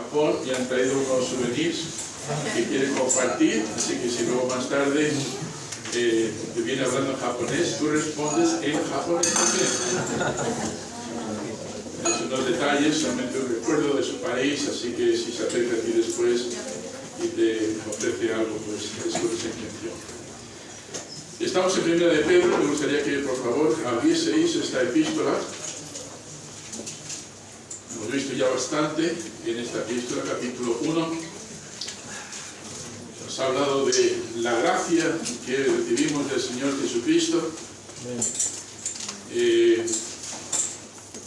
Japón y han traído unos souvenirs que quieren compartir, así que si luego más tarde te viene hablando en japonés, tú respondes en japonés también. Es unos detalles, solamente un recuerdo de su país, así que si se acerca a ti después y te ofrece algo, pues es con esa intención. Estamos en Primera de Pedro, me gustaría que por favor abrieseis esta epístola. Hemos visto ya bastante en esta epístola, capítulo 1. Nos ha hablado de la gracia que recibimos del Señor Jesucristo,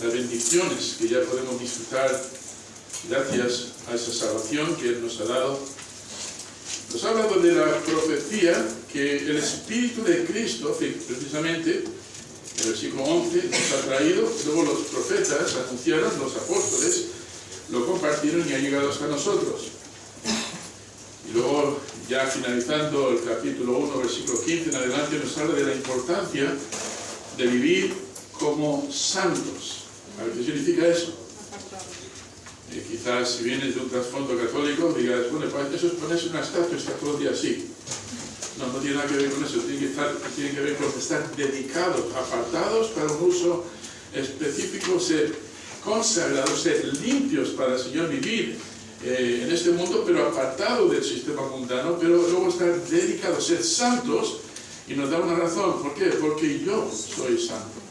las bendiciones que ya podemos disfrutar gracias a esa salvación que Él nos ha dado. Nos ha hablado de la profecía que el Espíritu de Cristo, precisamente, en el versículo 11, nos ha traído. Luego los profetas anunciaron, los apóstoles lo compartieron y ha llegado hasta nosotros. Y luego, ya finalizando el capítulo 1, versículo 15 en adelante, nos habla de la importancia de vivir como santos. ¿Qué significa eso? Quizás si vienes de un trasfondo católico digas, bueno, pues eso es ponerse una estatua y estar todo el día así. No tiene nada que ver con eso, tiene que ver con estar dedicados, apartados para un uso específico, ser consagrados, ser limpios para el Señor, vivir en este mundo, pero apartados del sistema mundano, pero luego estar dedicados, ser santos, y nos da una razón. ¿Por qué? Porque yo soy santo.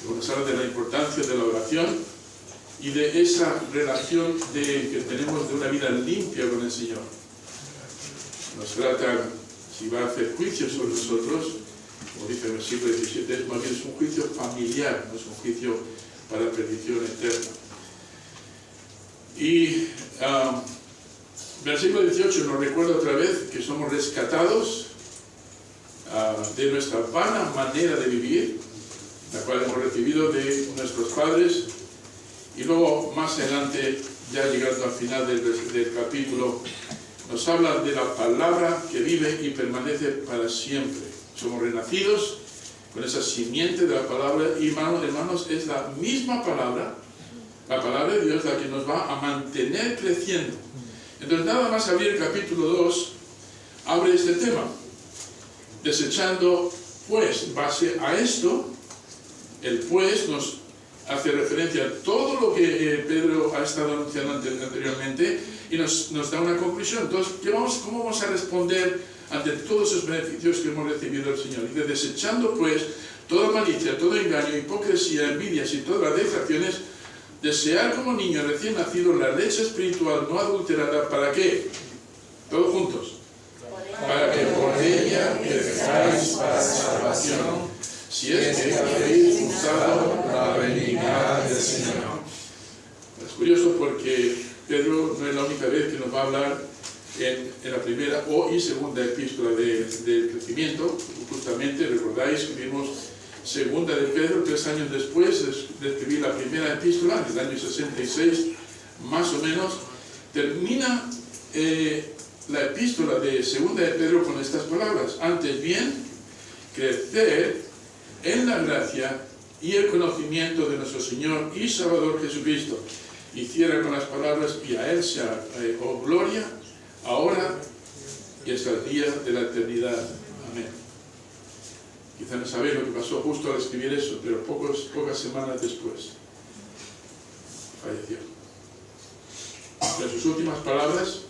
Luego nos habla de la importancia de la oración y de esa relación que tenemos de una vida limpia con el Señor. Nos trata, si va a hacer juicio sobre nosotros, como dice el versículo 17, es más bien un juicio familiar, no es un juicio para perdición eterna. Y versículo 18 nos recuerda otra vez que somos rescatados de nuestra vana manera de vivir, la cual hemos recibido de nuestros padres. Y luego, más adelante, ya llegando al final del capítulo, nos habla de la palabra que vive y permanece para siempre. Somos renacidos con esa simiente de la palabra y, hermanos, es la misma palabra, la palabra de Dios, la que nos va a mantener creciendo. Entonces, nada más abrir el capítulo 2, abre este tema, desechando, pues, base a esto, el pues nos hace referencia a todo lo que Pedro ha estado anunciando anteriormente y nos da una conclusión. Entonces, ¿cómo vamos a responder ante todos esos beneficios que hemos recibido del Señor? Dice, desechando pues toda malicia, todo engaño, hipocresía, envidias y todas las detracciones, desear como niño recién nacido la leche espiritual no adulterada. ¿Para qué? Todos juntos. Para que por ella crezcáis para salvación, si es que habéis usado la benignidad del Señor. Es curioso porque Pedro no es la única vez que nos va a hablar en la primera y segunda epístola del crecimiento. Justamente recordáis que vimos segunda de Pedro 3 años después de escribir la primera epístola, en el año 66 más o menos. Termina la epístola de segunda de Pedro con estas palabras: antes bien, crecer en la gracia y el conocimiento de nuestro Señor y Salvador Jesucristo. Y cierra con las palabras, y a Él sea gloria, ahora y hasta el día de la eternidad. Amén. Quizá no sabéis lo que pasó justo al escribir eso, pero pocas semanas después falleció. En sus últimas palabras,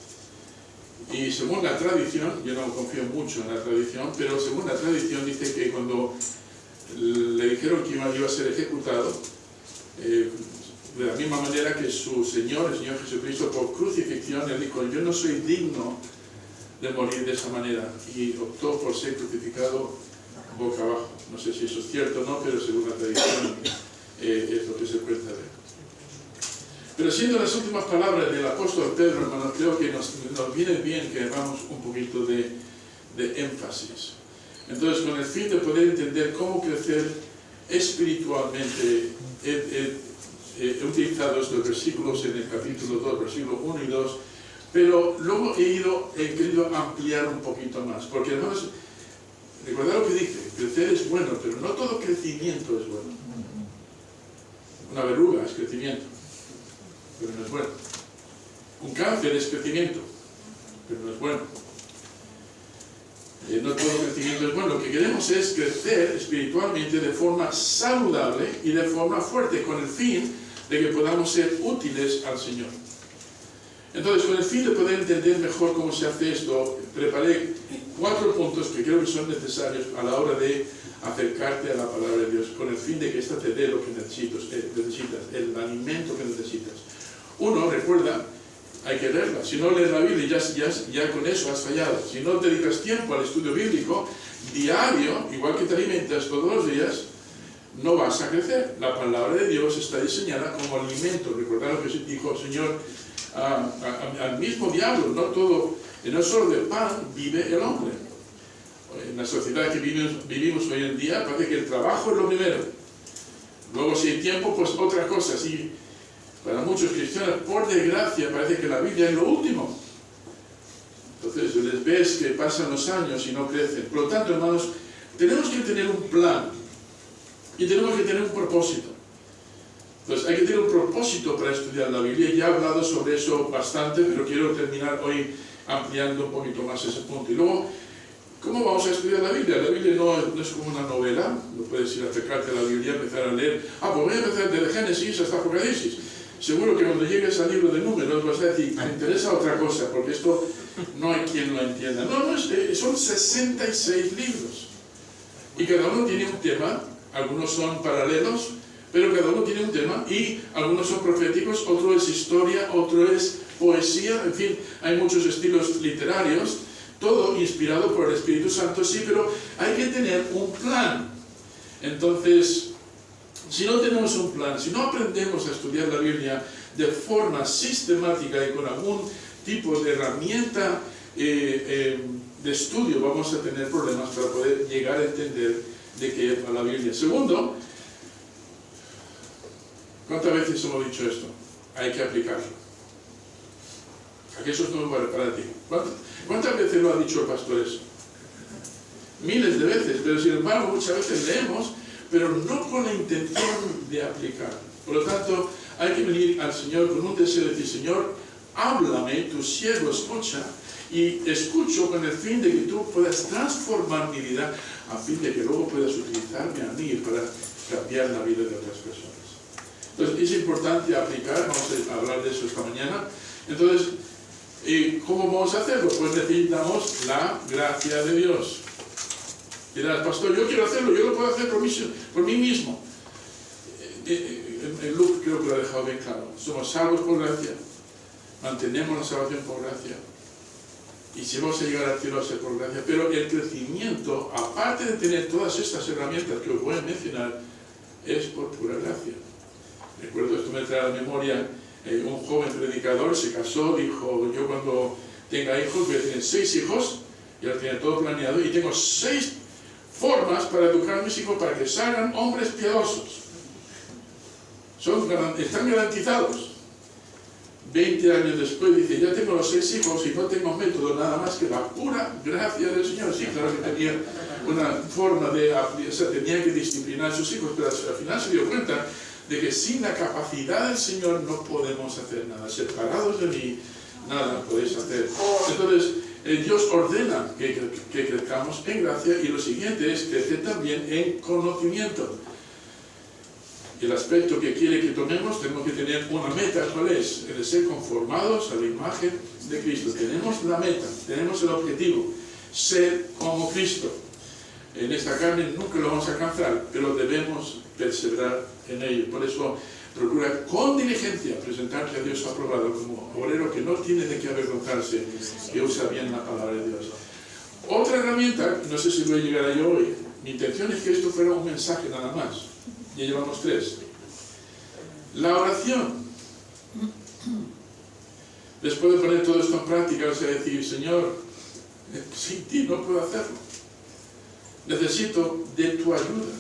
y según la tradición, yo no confío mucho en la tradición, pero según la tradición dice que cuando le dijeron que iba a ser ejecutado, de la misma manera que su Señor, el Señor Jesucristo, por crucifixión, él dijo, yo no soy digno de morir de esa manera, y optó por ser crucificado boca abajo. No sé si eso es cierto o no, pero según la tradición es lo que se cuenta de él. Pero siendo las últimas palabras del apóstol Pedro, hermanos, creo que nos viene bien que hagamos un poquito de énfasis. Entonces, con el fin de poder entender cómo crecer espiritualmente, he utilizado estos versículos en el capítulo 2, versículos 1 y 2, pero luego he querido ampliar un poquito más, porque hermanos, recordad lo que dice, crecer es bueno, pero no todo crecimiento es bueno. Una verruga es crecimiento, pero no es bueno. Un cáncer es crecimiento, pero no es bueno. No todo crecimiento es bueno. Lo que queremos es crecer espiritualmente de forma saludable y de forma fuerte, con el fin de que podamos ser útiles al Señor. Entonces, con el fin de poder entender mejor cómo se hace esto, preparé 4 puntos que creo que son necesarios a la hora de acercarte a la palabra de Dios, con el fin de que ésta te dé lo que necesitas, el alimento que necesitas. Uno, recuerda, hay que leerla. Si no lees la Biblia, ya con eso has fallado. Si no te dedicas tiempo al estudio bíblico diario, igual que te alimentas todos los días, no vas a crecer. La palabra de Dios está diseñada como alimento. Recordad lo que dijo el Señor al mismo diablo. No solo de pan vive el hombre. En la sociedad que vivimos hoy en día, parece que el trabajo es lo primero. Luego, si hay tiempo, pues otra cosa. Sí, para muchos cristianos, por desgracia, parece que la Biblia es lo último. Entonces, les ves que pasan los años y no crecen. Por lo tanto, hermanos, tenemos que tener un plan y tenemos que tener un propósito. Entonces, hay que tener un propósito para estudiar la Biblia. Ya he hablado sobre eso bastante, pero quiero terminar hoy ampliando un poquito más ese punto. Y luego, ¿cómo vamos a estudiar la Biblia? La Biblia no es como una novela. No puedes ir a acercarte a la Biblia y empezar a leer. Pues voy a empezar desde Génesis hasta Apocalipsis. Seguro que cuando llegues al libro de Números vas a decir, me interesa otra cosa, porque esto no hay quien lo entienda. Son 66 libros. Y cada uno tiene un tema. Algunos son paralelos, pero cada uno tiene un tema. Y algunos son proféticos, otro es historia, otro es poesía. En fin, hay muchos estilos literarios. Todo inspirado por el Espíritu Santo, sí, pero hay que tener un plan. Entonces, si no tenemos un plan, si no aprendemos a estudiar la Biblia de forma sistemática y con algún tipo de herramienta de estudio, vamos a tener problemas para poder llegar a entender de qué va la Biblia. Segundo, ¿cuántas veces hemos dicho esto? Hay que aplicarlo. ¿A qué eso es nuevo para ti? ¿Cuántas veces lo ha dicho el pastor eso? Miles de veces, pero sin embargo muchas veces leemos, pero no con la intención de aplicar. Por lo tanto, hay que venir al Señor con un deseo de decir, Señor, háblame, tu siervo escucha, y escucho con el fin de que tú puedas transformar mi vida, a fin de que luego puedas utilizarme a mí para cambiar la vida de otras personas. Entonces, es importante aplicar, vamos a hablar de eso esta mañana. Entonces, ¿cómo vamos a hacerlo? Pues necesitamos la gracia de Dios. Dirás, pastor, yo quiero hacerlo, yo lo puedo hacer por mí mismo. En Luke creo que lo ha dejado bien claro. Somos salvos por gracia, mantenemos la salvación por gracia, y si vamos a llegar al cielo va a ser por gracia. Pero el crecimiento, aparte de tener todas estas herramientas que os voy a mencionar, es por pura gracia. Recuerdo, esto me trae a la memoria, un joven predicador se casó, dijo, yo cuando tenga hijos voy a tener 6 hijos, ya lo tiene todo planeado, y tengo 6 formas para educar a mis hijos para que salgan hombres piadosos. Están garantizados. 20 años después dice, ya tengo los 6 hijos y no tengo método nada más que la pura gracia del Señor. Sí, claro que tenía una forma tenía que disciplinar a sus hijos, pero al final se dio cuenta de que sin la capacidad del Señor no podemos hacer nada. Separados de mí, nada podéis hacer. Entonces, Dios ordena que crezcamos en gracia, y lo siguiente es crecer también en conocimiento. El aspecto que quiere que tomemos, tenemos que tener una meta. ¿Cuál es? El de ser conformados a la imagen de Cristo. Tenemos la meta, tenemos el objetivo, ser como Cristo. En esta carne nunca lo vamos a alcanzar, pero debemos perseverar en ello. Por eso, procura con diligencia presentarte a Dios aprobado como obrero que no tiene de qué avergonzarse, que usa bien la palabra de Dios. Otra herramienta, no sé si voy a llegar a ello hoy, mi intención es que esto fuera un mensaje nada más. Ya llevamos 3. La oración. Después de poner todo esto en práctica, vas a decir, Señor, sin ti no puedo hacerlo. Necesito de tu ayuda.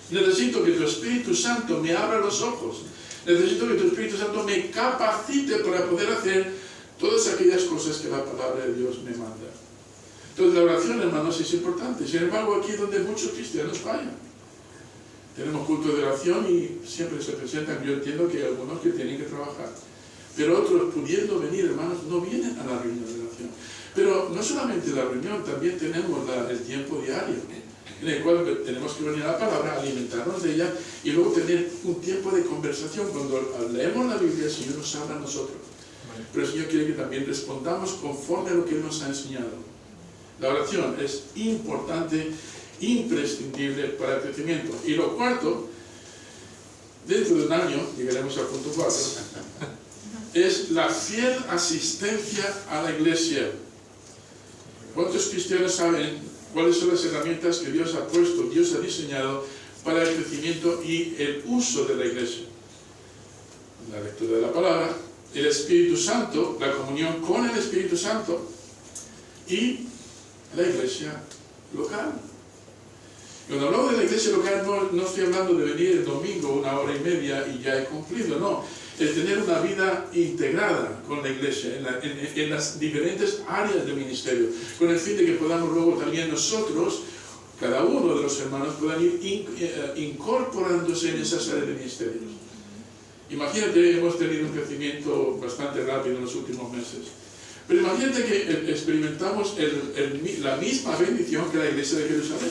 Necesito que tu Espíritu Santo me abra los ojos. Necesito que tu Espíritu Santo me capacite para poder hacer todas aquellas cosas que la palabra de Dios me manda. Entonces la oración, hermanos, es importante. Sin embargo, aquí es donde muchos cristianos fallan. Tenemos culto de oración y siempre se presentan, yo entiendo que hay algunos que tienen que trabajar. Pero otros, pudiendo venir, hermanos, no vienen a la reunión de oración. Pero no solamente la reunión, también tenemos el tiempo diario, en el cual tenemos que venir a la palabra, alimentarnos de ella y luego tener un tiempo de conversación. Cuando leemos la Biblia, el Señor nos habla a nosotros. Pero el Señor quiere que también respondamos conforme a lo que Él nos ha enseñado. La oración es importante, imprescindible para el crecimiento. Y lo cuarto, dentro de un año, llegaremos al punto 4, es la fiel asistencia a la iglesia. ¿Cuántos cristianos saben cuáles son las herramientas que Dios ha puesto, Dios ha diseñado para el crecimiento y el uso de la iglesia? La lectura de la palabra, el Espíritu Santo, la comunión con el Espíritu Santo y la iglesia local. Cuando hablo de la iglesia local no estoy hablando de venir el domingo 1 hora y media y ya he cumplido, no. Es tener una vida integrada con la iglesia en las diferentes áreas del ministerio, con el fin de que podamos luego también nosotros, cada uno de los hermanos, puedan ir incorporándose en esas áreas de ministerio. Imagínate, hemos tenido un crecimiento bastante rápido en los últimos meses. Pero imagínate que experimentamos la misma bendición que la iglesia de Jerusalén,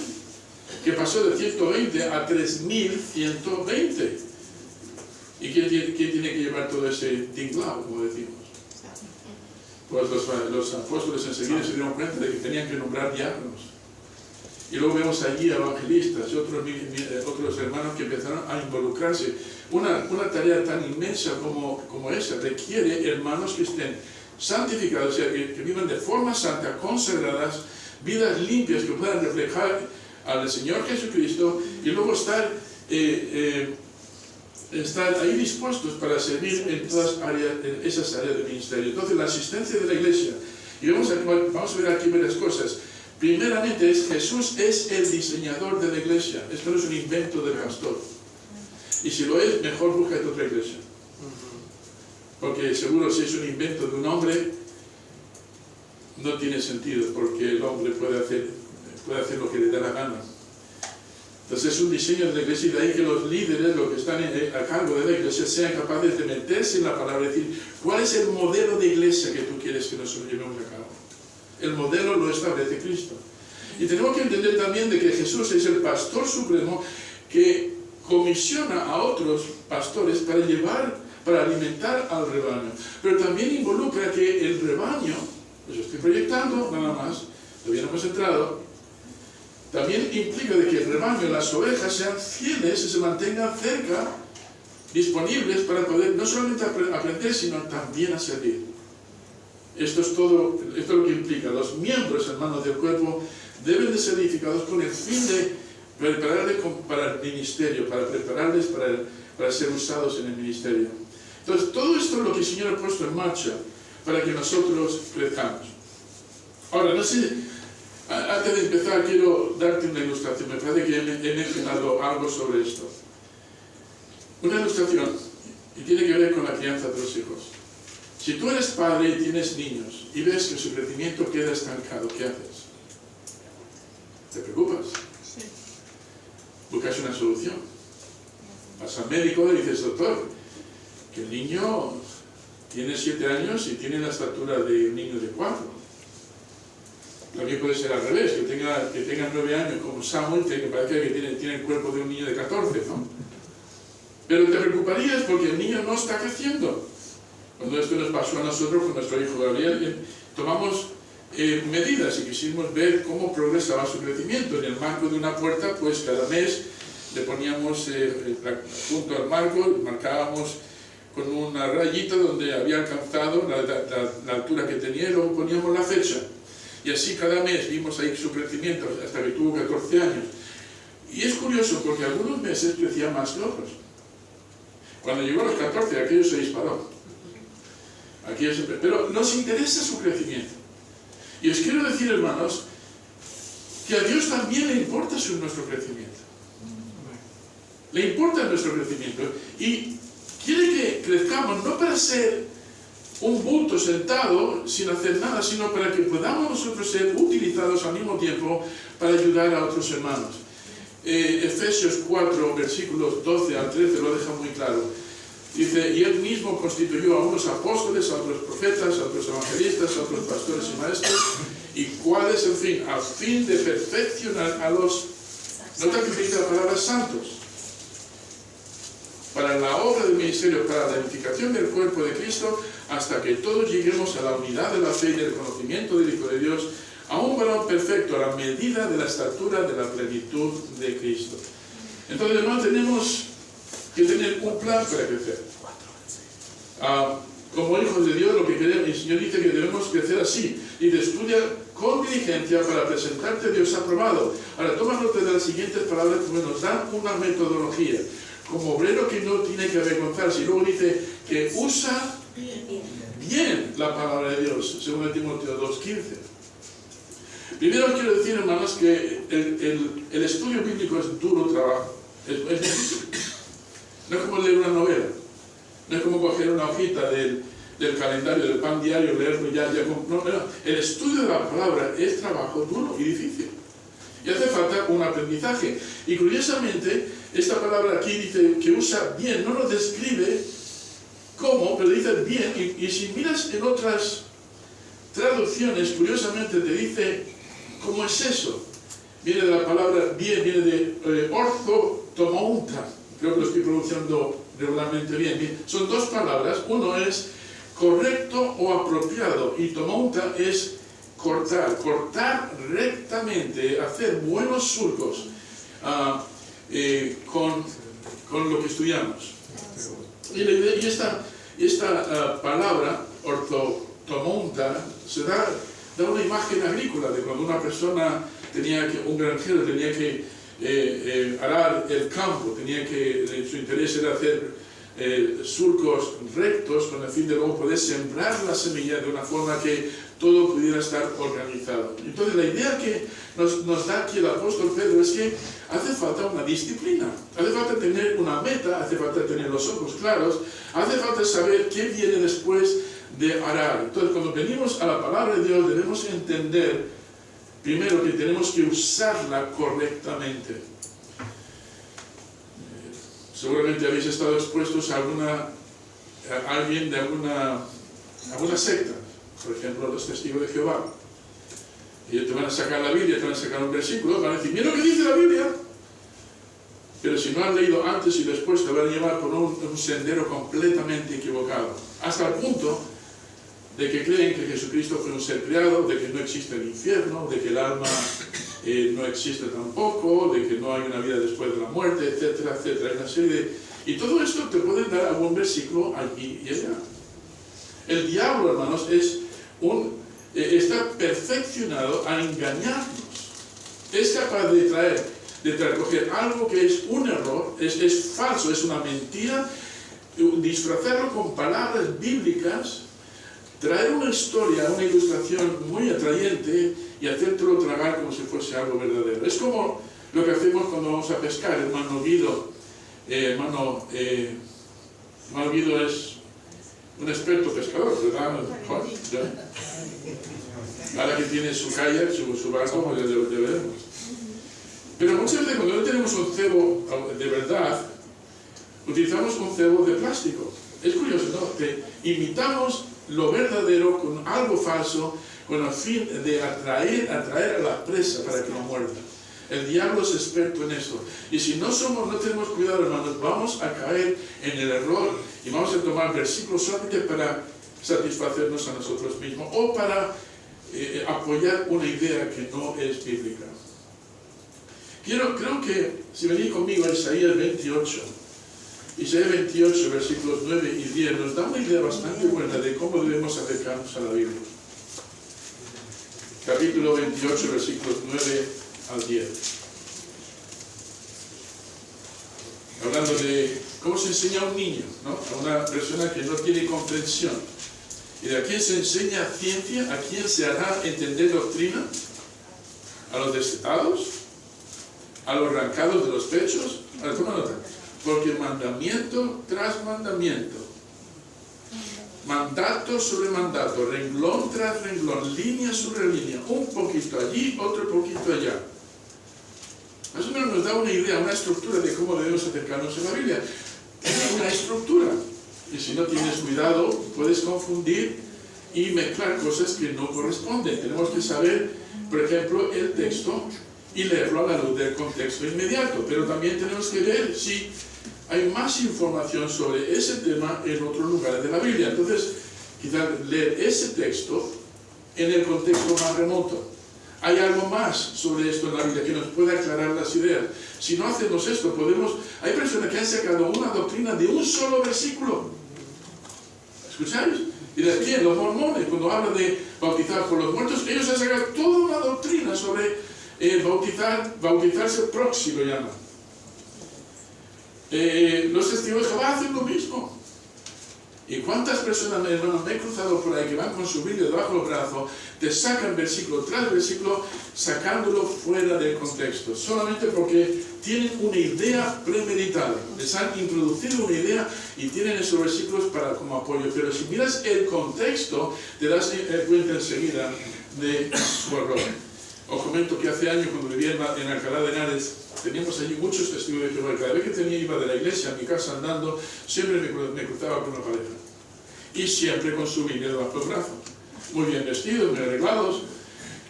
que pasó de 120 a 3120. ¿Y quién tiene que llevar todo ese tinglao, como decimos? Pues los apóstoles enseguida se dieron cuenta de que tenían que nombrar diáconos. Y luego vemos allí evangelistas y otros hermanos que empezaron a involucrarse. Una tarea tan inmensa como esa requiere hermanos que estén santificados, o sea, que vivan de forma santa, consagradas, vidas limpias que puedan reflejar al Señor Jesucristo y luego estar ahí dispuestos para servir en todas esas áreas del ministerio. Entonces, la asistencia de la iglesia, y vamos a ver aquí varias cosas. Primeramente, Jesús es el diseñador de la iglesia. Esto no es un invento del pastor. Y si lo es, mejor búscate otra iglesia. Porque seguro si es un invento de un hombre, no tiene sentido, porque el hombre puede hacer lo que le da la gana. Entonces es un diseño de la iglesia, y de ahí que los líderes, los que están a cargo de la iglesia, sean capaces de meterse en la palabra y decir, ¿cuál es el modelo de iglesia que tú quieres que nosotros llevemos a cabo? El modelo lo establece Cristo. Y tenemos que entender también de que Jesús es el pastor supremo que comisiona a otros pastores para alimentar al rebaño. Pero también involucra que el rebaño, pues estoy proyectando nada más, todavía no hemos entrado, también implica de que el rebaño, las ovejas, sean fieles y se mantengan cerca, disponibles para poder no solamente aprender, sino también a servir. Esto es lo que implica. Los miembros, hermanos, del cuerpo deben de ser edificados con el fin de prepararles para el ministerio, para prepararles para ser usados en el ministerio. Entonces, todo esto es lo que el Señor ha puesto en marcha para que nosotros crezcamos. Ahora, no sé, antes de empezar quiero darte una ilustración. Me parece que he mencionado algo sobre esto. Una ilustración, y tiene que ver con la crianza de los hijos. Si tú eres padre y tienes niños y ves que su crecimiento queda estancado, ¿qué haces? ¿Te preocupas? Sí. Buscas una solución. Vas al médico y dices, doctor, que el niño tiene 7 años y tiene la estatura de un niño de 4. También puede ser al revés, que tenga 9 años como Samuel, que parece que tiene el cuerpo de un niño de 14, ¿no? Pero te preocuparías porque el niño no está creciendo. Cuando esto nos pasó a nosotros con nuestro hijo Gabriel, tomamos medidas y quisimos ver cómo progresaba su crecimiento. En el marco de una puerta, pues cada mes le poníamos junto al marco, marcábamos con una rayita donde había alcanzado la altura que tenía y luego poníamos la fecha. Y así cada mes vimos ahí su crecimiento hasta que tuvo 14 años. Y es curioso porque algunos meses crecía más que otros. Cuando llegó a los 14, aquello se disparó. Pero nos interesa su crecimiento. Y os quiero decir, hermanos, que a Dios también le importa nuestro crecimiento. Le importa nuestro crecimiento. Y quiere que crezcamos no para ser un bulto sentado sin hacer nada, sino para que podamos nosotros ser utilizados al mismo tiempo para ayudar a otros hermanos. Efesios 4, versículos 12 al 13 lo deja muy claro. Dice, y él mismo constituyó a unos apóstoles, a otros profetas, a otros evangelistas, a otros pastores y maestros. ¿Y cuál es el fin? Al fin de perfeccionar a los, nota que dice la palabra santos, para la obra del ministerio, para la edificación del cuerpo de Cristo, hasta que todos lleguemos a la unidad de la fe y del conocimiento del Hijo de Dios, a un varón perfecto, a la medida de la estatura de la plenitud de Cristo. Entonces, hermanos, tenemos que tener un plan para crecer. Como hijos de Dios, lo que queremos, el Señor dice que debemos crecer así, y de estudia con diligencia para presentarte a Dios aprobado. Ahora, toma nota de las siguientes palabras que nos dan una metodología. Como obrero que no tiene que avergonzarse, y luego dice que usa bien la palabra de Dios, según Timoteo 2:15. Primero quiero decir, hermanos, que el estudio bíblico es duro trabajo, es difícil. No es como leer una novela, no es como coger una hojita del calendario, del pan diario, leerlo ya. No, el estudio de la palabra es trabajo duro y difícil. Y hace falta un aprendizaje. Y curiosamente, esta palabra aquí dice que usa bien, no lo describe cómo, pero dice bien. Y si miras en otras traducciones, curiosamente te dice cómo es eso. Viene de la palabra bien, viene de orthotomounta. Creo que lo estoy pronunciando regularmente bien. Son dos palabras. Uno es correcto o apropiado, y tomounta es cortar rectamente, hacer buenos surcos con lo que estudiamos. Y esta palabra, orthotomounta, se da una imagen agrícola de cuando una persona un granjero tenía que arar el campo, su interés era hacer surcos rectos con el fin de luego poder sembrar la semilla de una forma que todo pudiera estar organizado. Entonces la idea que nos da aquí el apóstol Pedro es que hace falta una disciplina, hace falta tener una meta, hace falta tener los ojos claros, hace falta saber qué viene después de arar. Entonces cuando venimos a la palabra de Dios debemos entender primero que tenemos que usarla correctamente. Seguramente habéis estado expuestos a alguien de alguna secta, por ejemplo los testigos de Jehová. Ellos te van a sacar la Biblia, te van a sacar un versículo, van a decir, mira lo que dice la Biblia. Pero si no has leído antes y después te van a llevar por un sendero completamente equivocado. Hasta el punto de que creen que Jesucristo fue un ser creado, de que no existe el infierno, de que el alma no existe tampoco, de que no hay una vida después de la muerte, etcétera, etcétera. Hay una serie y todo esto te puede dar algún versículo aquí y allá. El diablo, hermanos, está perfeccionado a engañarnos. Es capaz de coger algo que es un error, es falso, es una mentira, disfrazarlo con palabras bíblicas, traer una historia, una ilustración muy atrayente y hacértelo tragar como si fuese algo verdadero. Es como lo que hacemos cuando vamos a pescar. Hermano Guido es un experto pescador, ¿verdad? Ahora que tiene su kayak, su barco, ya veremos. Pero muchas veces cuando no tenemos un cebo de verdad, utilizamos un cebo de plástico. Es curioso, ¿no? Que imitamos lo verdadero con algo falso, con el fin de atraer a la presa para que no muerda. El diablo es experto en esto. Y si no tenemos cuidado, hermanos, vamos a caer en el error y vamos a tomar versículos solamente para satisfacernos a nosotros mismos o para apoyar una idea que no es bíblica. Creo que, si venís conmigo a Isaías 28, Isaías 28, versículos 9 y 10, nos da una idea bastante buena de cómo debemos acercarnos a la Biblia. Capítulo 28, versículos 9 al 10. Hablando de cómo se enseña a un niño, ¿no? A una persona que no tiene comprensión. ¿Y de a quién se enseña ciencia? ¿A quién se hará entender doctrina? ¿A los destetados? ¿A los arrancados de los pechos? Ahora, toma nota. Porque mandamiento tras mandamiento, mandato sobre mandato, renglón tras renglón, línea sobre línea, un poquito allí, otro poquito allá. Más o menos nos da una idea, una estructura de cómo debemos acercarnos a la Biblia. Tiene una estructura. Y si no tienes cuidado, puedes confundir y mezclar cosas que no corresponden. Tenemos que saber, por ejemplo, el texto y leerlo a la luz del contexto inmediato. Pero también tenemos que ver si hay más información sobre ese tema en otros lugares de la Biblia. Entonces, quizás leer ese texto en el contexto más remoto. Hay algo más sobre esto en la Biblia que nos puede aclarar las ideas. Si no hacemos esto, hay personas que han sacado una doctrina de un solo versículo. ¿Escucháis? Y bien, los mormones, cuando hablan de bautizar por los muertos, ellos han sacado toda una doctrina sobre bautizarse proxy, lo llaman. Los testigos de Jehová hacen lo mismo. ¿Y cuántas personas, hermanos, me he cruzado por ahí que van con su Biblia debajo del brazo, te sacan versículo tras versículo, sacándolo fuera del contexto, solamente porque tienen una idea premeditada, les han introducido una idea y tienen esos versículos como apoyo? Pero si miras el contexto, te das cuenta enseguida de su error. Os comento que hace años, cuando vivía en Alcalá de Henares, teníamos allí muchos testigos de Jehová. Cada vez que iba de la iglesia a mi casa andando, siempre me cruzaba con una pareja. Y siempre con su Biblia debajo del brazo. Muy bien vestidos, muy arreglados.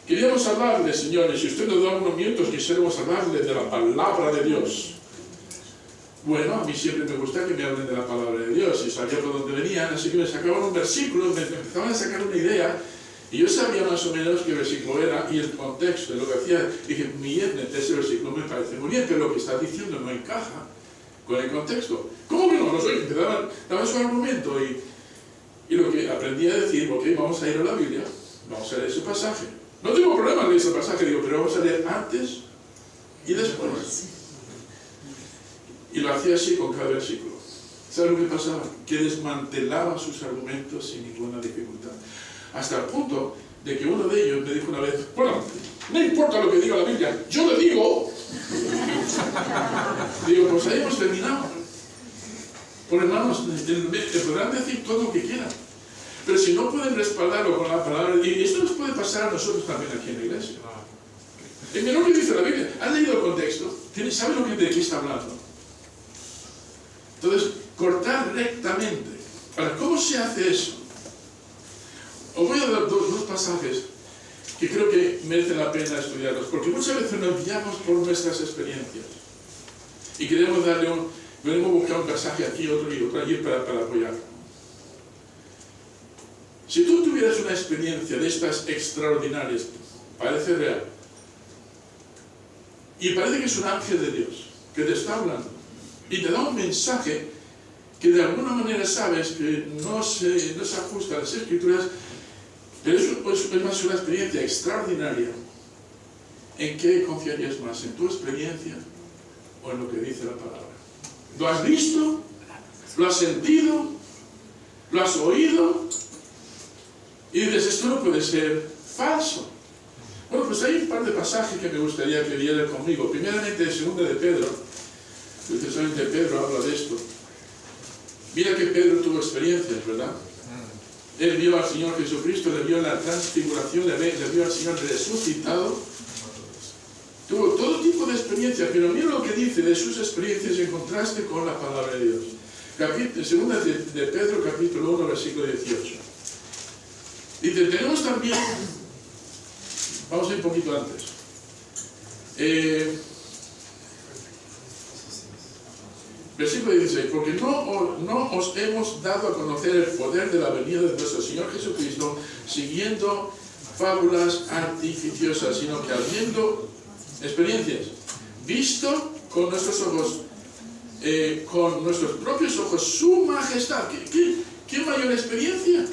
Queríamos hablarles, señores, si usted nos da unos minutos, quisiéramos hablarles de la palabra de Dios. Bueno, a mí siempre me gusta que me hablen de la palabra de Dios, y sabía por dónde venían, así que me sacaban un versículo, me empezaban a sacar una idea, y yo sabía más o menos qué versículo era y el contexto de lo que hacía. Dije, ese versículo me parece muy bien, pero lo que está diciendo no encaja con el contexto. ¿Cómo que no? No sé, daban su argumento y lo que aprendí a decir, ok, vamos a ir a la Biblia, vamos a leer ese pasaje. No tengo problema en leer ese pasaje, digo, pero vamos a leer antes y después. Y lo hacía así con cada versículo. ¿Sabes lo que pasaba? Que desmantelaba sus argumentos sin ninguna dificultad. Hasta el punto de que uno de ellos me dijo una vez, bueno, no importa lo que diga la Biblia, yo le digo. Digo, pues ahí hemos terminado. Por hermanos, te podrán decir todo lo que quieran, pero si no pueden respaldarlo con la palabra, y esto nos puede pasar a nosotros también aquí en la iglesia. Mira lo que dice la Biblia, ¿has leído el contexto? ¿Sabes de qué está hablando? Entonces, cortar rectamente. Ahora, ¿cómo se hace eso? Os voy a dar dos pasajes que creo que merecen la pena estudiarlos, porque muchas veces nos guiamos por nuestras experiencias y queremos buscar un pasaje aquí, otro y otro allí para apoyarlo. Si tú tuvieras una experiencia de estas extraordinarias, parece real, y parece que es un ángel de Dios que te está hablando y te da un mensaje que de alguna manera sabes que no se ajusta a las Escrituras, pero es más una experiencia extraordinaria, ¿en qué confiarías más? ¿En tu experiencia o en lo que dice la palabra? ¿Lo has visto? ¿Lo has sentido? ¿Lo has oído? Y dices, esto no puede ser falso. Bueno, pues hay un par de pasajes que me gustaría que vieran conmigo. Primeramente, el segundo de Pedro. Precisamente Pedro habla de esto. Mira que Pedro tuvo experiencias, ¿verdad? Él vio al Señor Jesucristo, le vio la transfiguración, le vio al Señor resucitado. Tuvo todo tipo de experiencias, pero mira lo que dice de sus experiencias en contraste con la palabra de Dios. Segunda de Pedro, capítulo 1, versículo 18. Dice, tenemos también, vamos a ir un poquito antes. Versículo 16, porque no os hemos dado a conocer el poder de la venida de nuestro Señor Jesucristo siguiendo fábulas artificiosas, sino que habiendo experiencias, visto con nuestros ojos, con nuestros propios ojos, su majestad. ¿Qué mayor experiencia?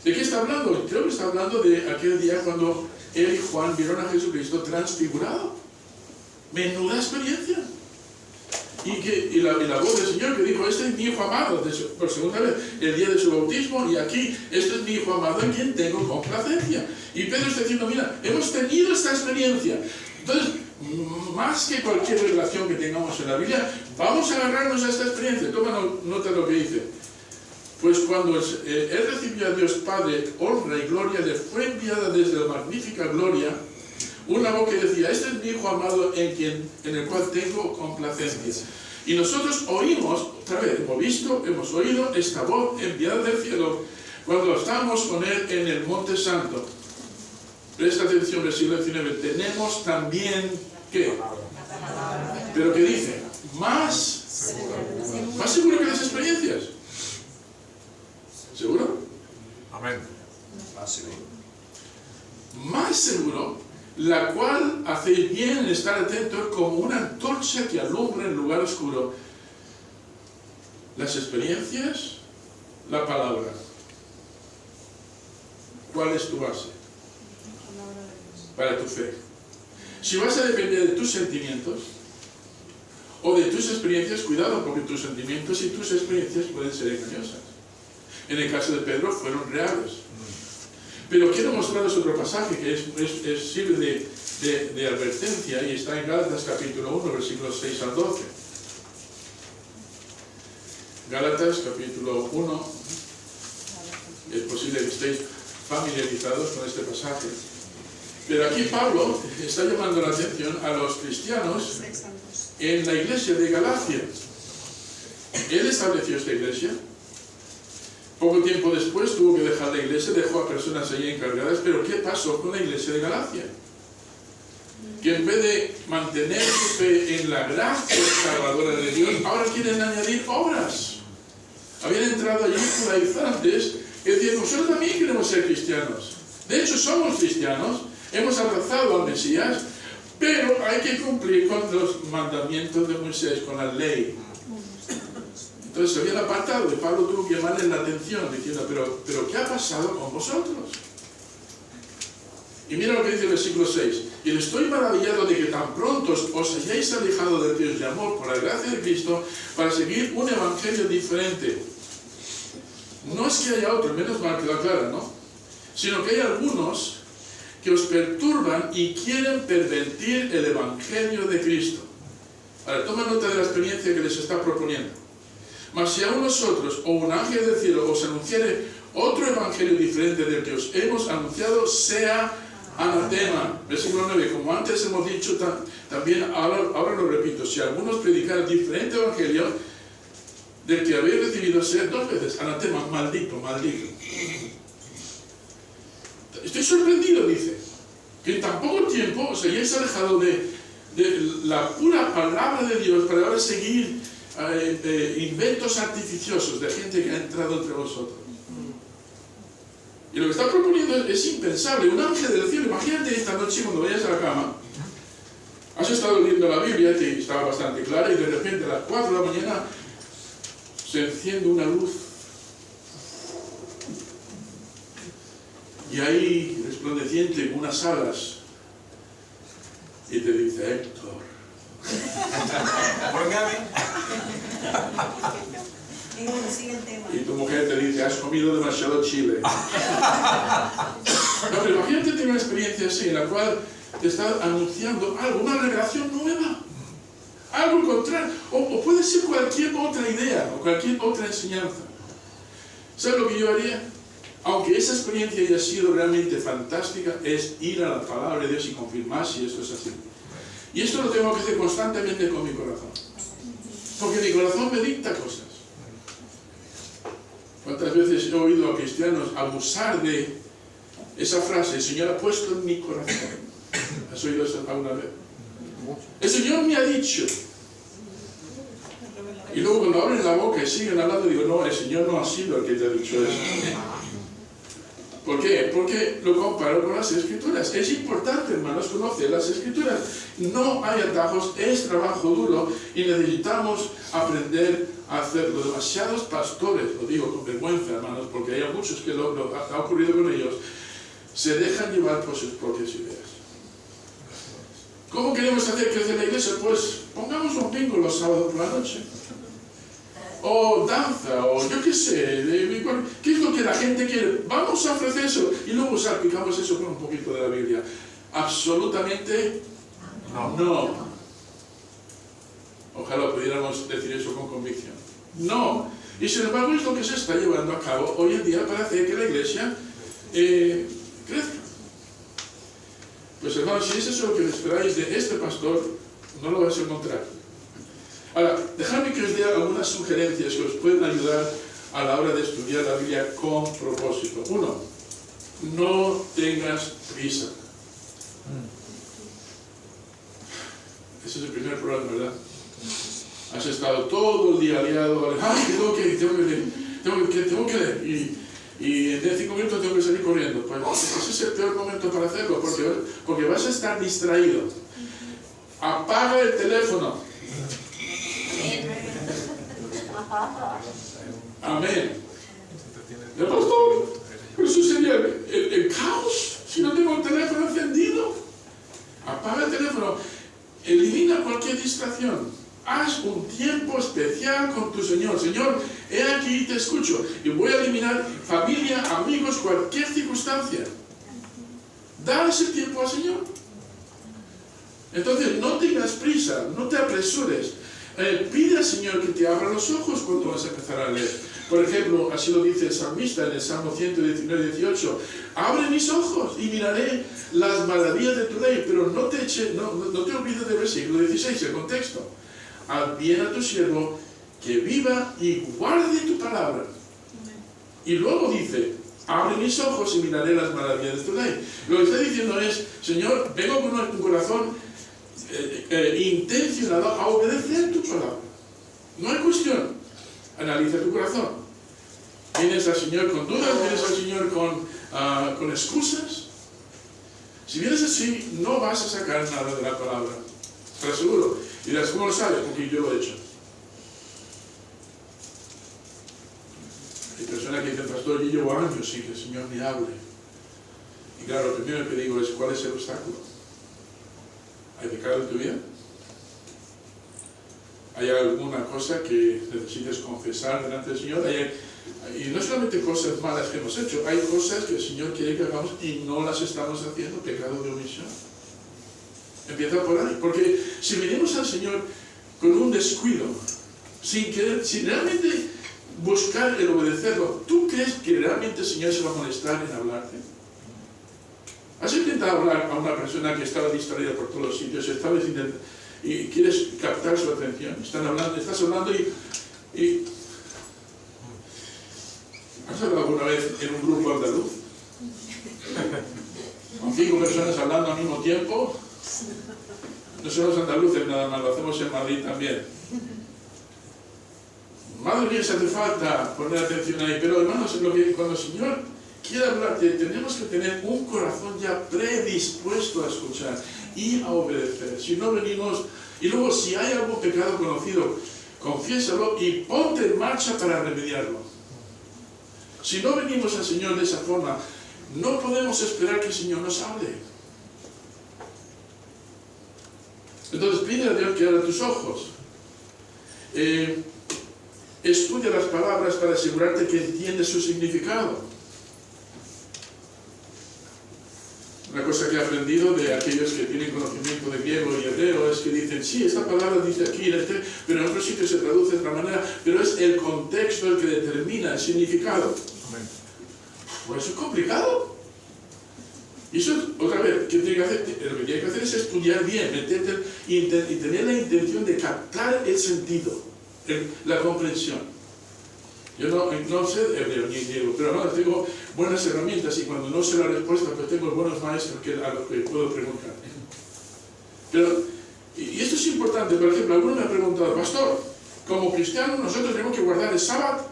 ¿De qué está hablando? Creo que está hablando de aquel día cuando él y Juan vieron a Jesucristo transfigurado. Menuda experiencia. Y la voz del Señor que dijo, este es mi hijo amado, por segunda vez, el día de su bautismo, y aquí, este es mi hijo amado en quien tengo complacencia. Y Pedro está diciendo, mira, hemos tenido esta experiencia. Entonces, más que cualquier revelación que tengamos en la Biblia, vamos a agarrarnos a esta experiencia. Toma nota de lo que dice. Pues cuando él recibió a Dios Padre, honra y gloria, le fue enviada desde la magnífica gloria una voz que decía, este es mi hijo amado en el cual tengo complacencia. Y nosotros oímos, otra vez, hemos oído esta voz enviada del cielo cuando estábamos con Él en el Monte Santo. Presta atención, versículo 19. Tenemos también, ¿qué? Pero ¿qué dice? Más seguro que las experiencias. ¿Seguro? Amén. Más seguro. Más seguro, la cual hacéis bien en estar atentos como una antorcha que alumbra en lugar oscuro. Las experiencias, la palabra. ¿Cuál es tu base? Para tu fe. Si vas a depender de tus sentimientos o de tus experiencias, cuidado, porque tus sentimientos y tus experiencias pueden ser engañosas. En el caso de Pedro fueron reales. Pero quiero mostraros otro pasaje que sirve de advertencia y está en Gálatas capítulo 1, versículos 6 al 12. Gálatas capítulo 1. Es posible que estéis familiarizados con este pasaje. Pero aquí Pablo está llamando la atención a los cristianos en la iglesia de Galacia. Él estableció esta iglesia. Poco tiempo después tuvo que dejar la iglesia, dejó a personas allí encargadas, pero ¿qué pasó con la iglesia de Galacia? Que en vez de mantener su fe en la gracia salvadora de Dios, ahora quieren añadir obras. Habían entrado allí judaizantes que decían, nosotros también queremos ser cristianos. De hecho, somos cristianos, hemos abrazado al Mesías, pero hay que cumplir con los mandamientos de Moisés, con la ley. Entonces se habían apartado y Pablo tuvo que llamarles la atención diciendo, pero ¿qué ha pasado con vosotros? Y mira lo que dice el versículo 6. Y estoy maravillado de que tan pronto os hayáis alejado del Dios de amor por la gracia de Cristo para seguir un evangelio diferente. No es que haya otro, menos mal que lo aclara, ¿no? Sino que hay algunos que os perturban y quieren pervertir el evangelio de Cristo. Ahora, toma nota de la experiencia que les está proponiendo. Mas si aún nosotros o un ángel del cielo os anunciare otro evangelio diferente del que os hemos anunciado, sea anatema. Versículo 9. Como antes hemos dicho, también ahora lo repito, si algunos predicaran diferente evangelio del que habéis recibido, sea dos veces anatema, maldito, maldito. Estoy sorprendido, dice, que en tan poco tiempo os hayáis alejado de la pura palabra de Dios para ahora seguir inventos artificiosos de gente que ha entrado entre vosotros. Y lo que está proponiendo es impensable. Un ángel del cielo, imagínate esta noche cuando vayas a la cama, has estado leyendo la Biblia que estaba bastante clara y de repente a las 4 de la mañana se enciende una luz y ahí resplandeciente como unas alas y te dice, Héctor, ¿Por qué a mí? y tu mujer te dice, has comido demasiado chile. No, pero imagínate tener una experiencia así, en la cual te está anunciando algo, una revelación nueva, algo contrario, o puede ser cualquier otra idea, o cualquier otra enseñanza. ¿Sabes lo que yo haría? Aunque esa experiencia haya sido realmente fantástica, es ir a la palabra de Dios y confirmar si esto es así. Y esto lo tengo que hacer constantemente con mi corazón. Porque mi corazón me dicta cosas. ¿Cuántas veces he oído a cristianos abusar de esa frase, el Señor ha puesto en mi corazón? ¿Has oído eso alguna vez? El Señor me ha dicho. Y luego cuando abren la boca y siguen hablando, digo, no, el Señor no ha sido el que te ha dicho eso. ¿Por qué? Porque lo comparo con las Escrituras. Es importante, hermanos, conocer las Escrituras. No hay atajos, es trabajo duro y necesitamos aprender a hacerlo. Demasiados pastores, lo digo con vergüenza, hermanos, porque hay muchos que lo ha ocurrido con ellos, se dejan llevar por sus propias ideas. ¿Cómo queremos hacer crecer la iglesia? Pues pongamos un bingo los sábados por la noche. O danza, o yo qué sé, ¿qué es lo que la gente quiere? Vamos a ofrecer eso y luego salpicamos eso con un poquito de la Biblia. Absolutamente no. Ojalá pudiéramos decir eso con convicción. No. Y sin embargo es lo que se está llevando a cabo hoy en día para hacer que la iglesia crezca. Pues hermanos, si es eso lo que esperáis de este pastor, no lo vais a encontrar. Ahora, dejadme que os dé algunas sugerencias que os pueden ayudar a la hora de estudiar la Biblia con propósito. Uno, no tengas prisa. Ese es el primer problema, ¿verdad? Has estado todo el día liado, ¡ay, que tengo que leer! Y en 5 minutos tengo que salir corriendo. Pues ese es el peor momento para hacerlo, porque vas a estar distraído. Apaga el teléfono. Amén. ¿El pastor? Eso sería el caos si no tengo el teléfono encendido. Apaga el teléfono. Elimina cualquier distracción. Haz un tiempo especial con tu Señor. Señor, he aquí y te escucho. Y voy a eliminar familia, amigos, cualquier circunstancia. Da ese tiempo al Señor. Entonces, no tengas prisa, no te apresures. Pide al Señor que te abra los ojos cuando vas a empezar a leer. Por ejemplo, así lo dice el salmista en el Salmo 119, 18. Abre mis ojos y miraré las maravillas de tu ley. Pero no te olvides del versículo 16, el contexto. Haz bien a tu siervo, que viva y guarde tu palabra. Y luego dice, abre mis ojos y miraré las maravillas de tu ley. Lo que está diciendo es, Señor, vengo con un corazón intencionado a obedecer tu palabra. No hay cuestión. Analiza tu corazón. ¿Vienes al Señor con dudas? ¿Vienes al Señor con excusas? Si vienes así, no vas a sacar nada de la palabra. Te lo aseguro. Y dirás, ¿cómo lo sabes? Porque yo lo he hecho. Hay personas que dicen, pastor, yo llevo años sin que el Señor me hable. Y claro, lo primero que digo es, ¿cuál es el obstáculo? ¿Hay pecado en tu vida? ¿Hay alguna cosa que necesites confesar delante del Señor? Y no solamente cosas malas que hemos hecho, hay cosas que el Señor quiere que hagamos y no las estamos haciendo, pecado de omisión. Empieza por ahí, porque si venimos al Señor con un descuido, sin realmente buscar el obedecerlo, ¿tú crees que realmente el Señor se va a molestar en hablarte? ¿Has intentado hablar a una persona que estaba distraída por todos los sitios y quieres captar su atención? Estás hablando y ¿has hablado alguna vez en un grupo andaluz? Con 5 personas hablando al mismo tiempo. No somos andaluces nada más, lo hacemos en Madrid también. Madre mía, se hace falta poner atención ahí, pero hermanos, cuando el Señor quiere hablarte, tenemos que tener un corazón ya predispuesto a escuchar y a obedecer. Si no venimos, y luego si hay algún pecado conocido, confiésalo y ponte en marcha para remediarlo. Si no venimos al Señor de esa forma, no podemos esperar que el Señor nos hable. Entonces pide a Dios que abra tus ojos. Estudia las palabras para asegurarte que entiendes su significado. Una cosa que he aprendido de aquellos que tienen conocimiento de griego y hebreo es que dicen, sí, esta palabra dice aquí, pero en otro sitio se traduce de otra manera, pero es el contexto el que determina el significado. Pues eso es complicado. Y eso, otra vez, ¿qué tiene que hacer? Lo que tiene que hacer es estudiar bien, meterte y tener la intención de captar el sentido, la comprensión. Yo no sé hebreo ni griego, pero no, tengo buenas herramientas y cuando no sé la respuesta, pues tengo buenos maestros a los que puedo preguntar. Pero, y esto es importante, por ejemplo, alguno me ha preguntado, pastor, como cristianos nosotros tenemos que guardar el sábado,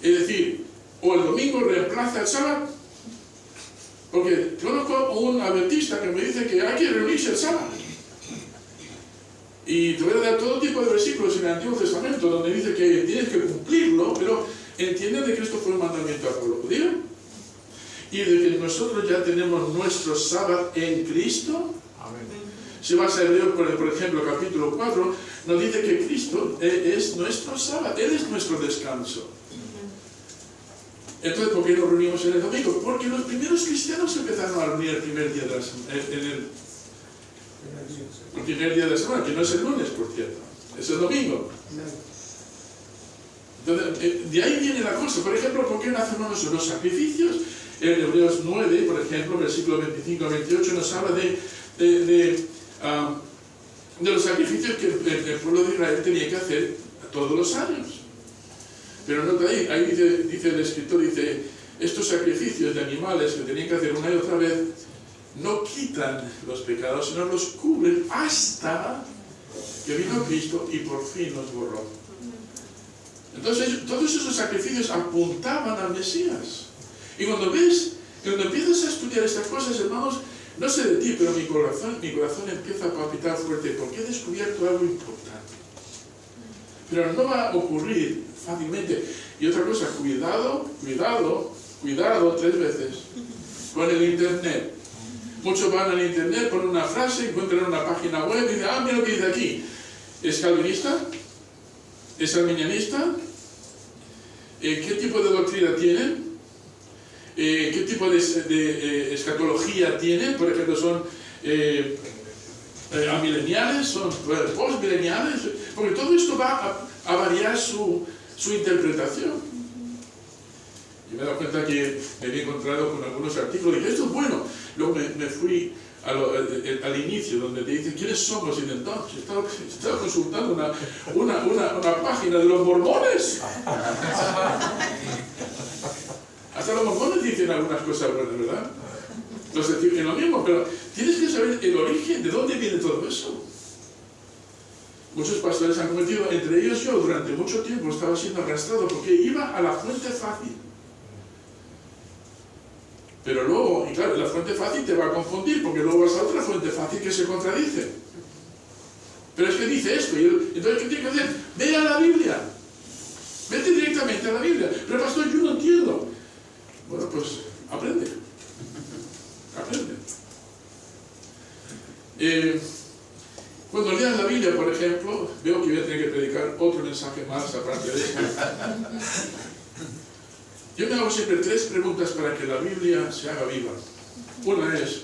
es decir, o el domingo reemplaza el sábado. Porque conozco un adventista que me dice que hay que reunirse el sábado. Y te voy a dar todo tipo de versículos en el Antiguo Testamento donde dice que tienes que cumplirlo, pero entienden de que esto fue un mandamiento al pueblo judío. Y de que nosotros ya tenemos nuestro sábado en Cristo. Amén. Si vas a Hebreos, por ejemplo, capítulo 4, nos dice que Cristo es nuestro sábado, Él es nuestro descanso. Entonces, ¿por qué nos reunimos en el domingo? Porque los primeros cristianos empezaron a reunir el primer día de la semana, el primer día de la semana, que no es el lunes, por cierto, es el domingo. Entonces, de ahí viene la cosa. Por ejemplo, ¿por qué no hacemos los sacrificios? En Hebreos 9, por ejemplo, versículo 25 a 28, nos habla de los sacrificios que el pueblo de Israel tenía que hacer todos los años. Pero nota ahí dice el escritor, dice, estos sacrificios de animales que tenían que hacer una y otra vez no quitan los pecados, sino los cubren hasta que vino Cristo y por fin los borró. Entonces, todos esos sacrificios apuntaban al Mesías. Y cuando empiezas a estudiar estas cosas, hermanos, no sé de ti, pero mi corazón empieza a palpitar fuerte, porque he descubierto algo importante. Pero no va a ocurrir fácilmente. Y otra cosa, cuidado 3 veces con el internet. Muchos van al internet, ponen una frase, encuentran una página web y dicen, mira lo que dice aquí. ¿Es calvinista? ¿Es arminianista? ¿Qué tipo de doctrina tienen? ¿Qué tipo de escatología tienen? Por ejemplo, ¿son amileniales? ¿Son postmileniales? Porque todo esto va a variar su interpretación. Y me he dado cuenta que me había encontrado con algunos artículos y dije, esto es bueno. Luego me fui al inicio, donde te dicen quiénes somos, y entonces estaba consultando una página de los mormones. Hasta los mormones dicen algunas cosas buenas, ¿verdad? Los dicen lo mismo, pero tienes que saber el origen, de dónde viene todo eso. Muchos pastores han cometido, entre ellos yo, durante mucho tiempo estaba siendo arrastrado porque iba a la fuente fácil. Pero luego, y claro, la fuente fácil te va a confundir, porque luego vas a otra fuente fácil que se contradice. Pero es que dice esto, y entonces ¿qué tiene que hacer? Ve a la Biblia. Vete directamente a la Biblia. Pero pastor, yo no entiendo. Bueno, pues aprende. Aprende. Cuando leas la Biblia, por ejemplo, veo que voy a tener que predicar otro mensaje más aparte de esto. Yo me hago siempre 3 preguntas para que la Biblia se haga viva. Una es,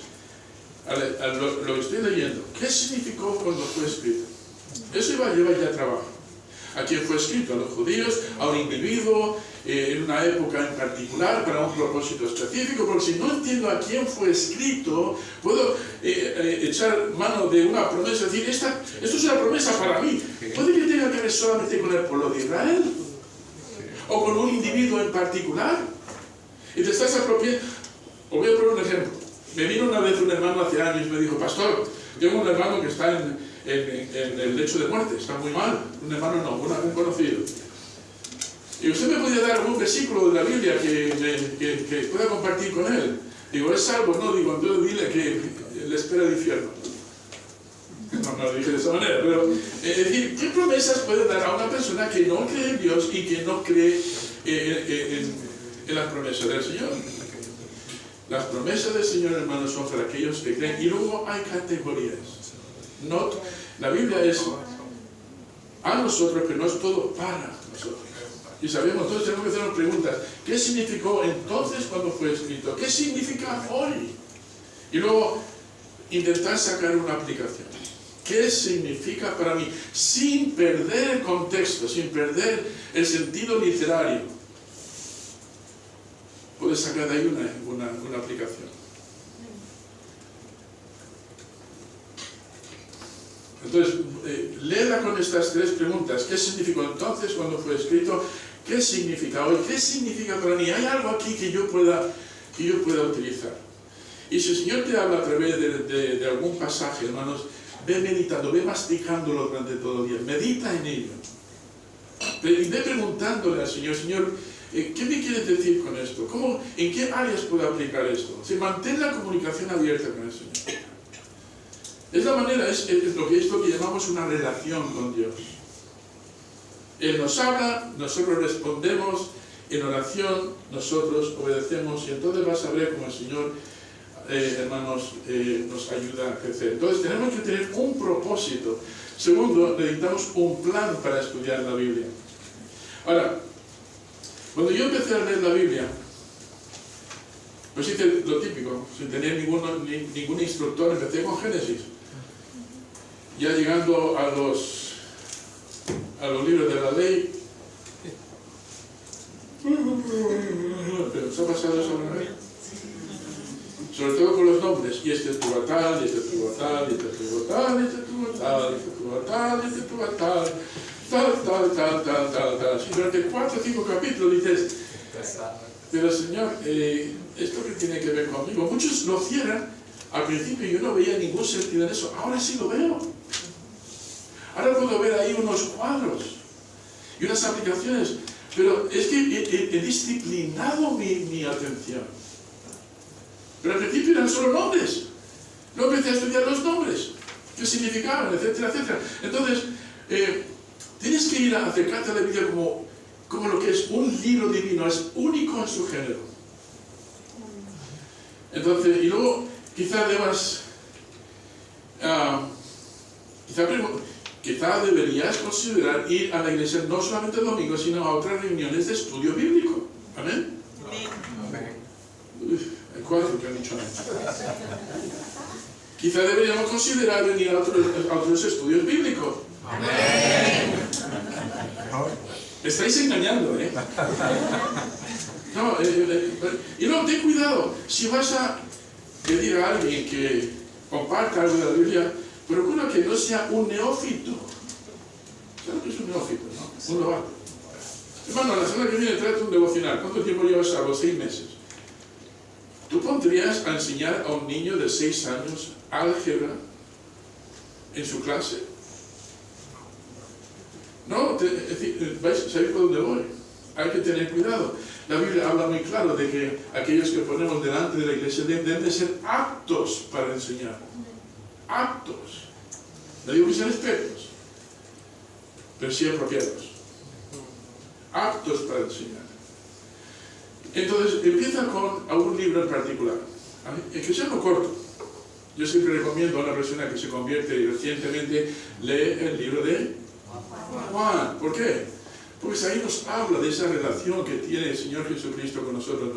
lo que estoy leyendo, ¿qué significó cuando fue escrito? Eso lleva ya trabajo. ¿A quién fue escrito? A los judíos, a un individuo, en una época en particular, para un propósito específico, porque si no entiendo a quién fue escrito, puedo echar mano de una promesa, decir, esto es una promesa para mí. ¿Puede que tenga que ver solamente con el pueblo de Israel? ¿O con un individuo en particular? Y te estás apropiando. Os voy a poner un ejemplo. Me vino una vez un hermano hace años y me dijo, pastor, tengo un hermano que está en el lecho de muerte, está muy mal. Un hermano no, un conocido. Y usted me podría dar algún versículo de la Biblia que pueda compartir con él. Digo, ¿es salvo? No, digo, entonces dile que le espera el infierno. No lo dije de esa manera, pero es decir, ¿qué promesas puede dar a una persona que no cree en Dios y que no cree en las promesas del Señor? Las promesas del Señor, hermanos, son para aquellos que creen. Y luego hay categorías. La Biblia es a nosotros, pero no es todo para nosotros. Y sabemos, entonces tenemos que hacernos preguntas. ¿Qué significó entonces cuando fue escrito? ¿Qué significa hoy? Y luego intentar sacar una aplicación. ¿Qué significa para mí? Sin perder el contexto, sin perder el sentido literario. Puedes sacar de ahí una aplicación. Entonces, léela con estas 3 preguntas. ¿Qué significó entonces cuando fue escrito? ¿Qué significa hoy? ¿Qué significa para mí? ¿Hay algo aquí que yo pueda utilizar? Y si el Señor te habla a través de algún pasaje, hermanos, ve meditando, ve masticándolo durante todo el día. Medita en ello. Y ve preguntándole al Señor, Señor, ¿qué me quieres decir con esto? ¿En qué áreas puedo aplicar esto? Mantén la comunicación abierta con el Señor. Es la manera, es lo que llamamos una relación con Dios. Él nos habla, nosotros respondemos, en oración nosotros obedecemos, y entonces vas a ver cómo el Señor, hermanos, nos ayuda a crecer. Entonces tenemos que tener un propósito. Segundo, necesitamos un plan para estudiar la Biblia. Ahora, cuando yo empecé a leer la Biblia, pues hice lo típico, sin tener ningún instructor, empecé con Génesis. Ya llegando a los libros de la ley, pero ¿os ha pasado eso alguna vez? Sobre todo con los nombres, y este tuvo tal, y este tuvo tal, y este tuvo tal, y este tuvo tal, y este tuvo tal, y este tuvo tal, tal. Y durante 4 o 5 capítulos dices, pero Señor, ¿esto qué tiene que ver conmigo? Muchos lo cierran. Al principio yo no veía ningún sentido en eso, ahora sí lo veo. Ahora puedo ver ahí unos cuadros y unas aplicaciones, pero es que he disciplinado mi atención. Pero al principio eran solo nombres. No empecé a estudiar los nombres, qué significaban, etcétera, etcétera. Entonces, tienes que ir a acercarte a la Biblia como lo que es un libro divino, es único en su género. Entonces, y luego, quizá debas, quizá deberías considerar ir a la iglesia no solamente el domingo, sino a otras reuniones de estudio bíblico. ¿Amén? Hay 4 que han dicho amén. Quizá deberíamos considerar venir a otros estudios bíblicos. Amén. Me estáis engañando, ¿eh? No, y luego ten cuidado, si vas a pedir a alguien que comparta algo de la Biblia, procura que no sea un neófito. ¿Sabes lo que es un neófito, no? Un novato. Hermano, la semana que viene trate un devocional. ¿Cuánto tiempo llevas a los 6 meses? ¿Tú pondrías a enseñar a un niño de 6 años álgebra en su clase? No, ¿sabéis por dónde voy? Hay que tener cuidado. La Biblia habla muy claro de que aquellos que ponemos delante de la iglesia deben de ser aptos para enseñar. Aptos. No digo que sean expertos, pero sí apropiados. Aptos para enseñar. Entonces, empieza con algún libro en particular. Que sea algo corto. Yo siempre recomiendo a una persona que se convierte y recientemente lee el libro de Juan. ¿Por qué? Porque ahí nos habla de esa relación que tiene el Señor Jesucristo con nosotros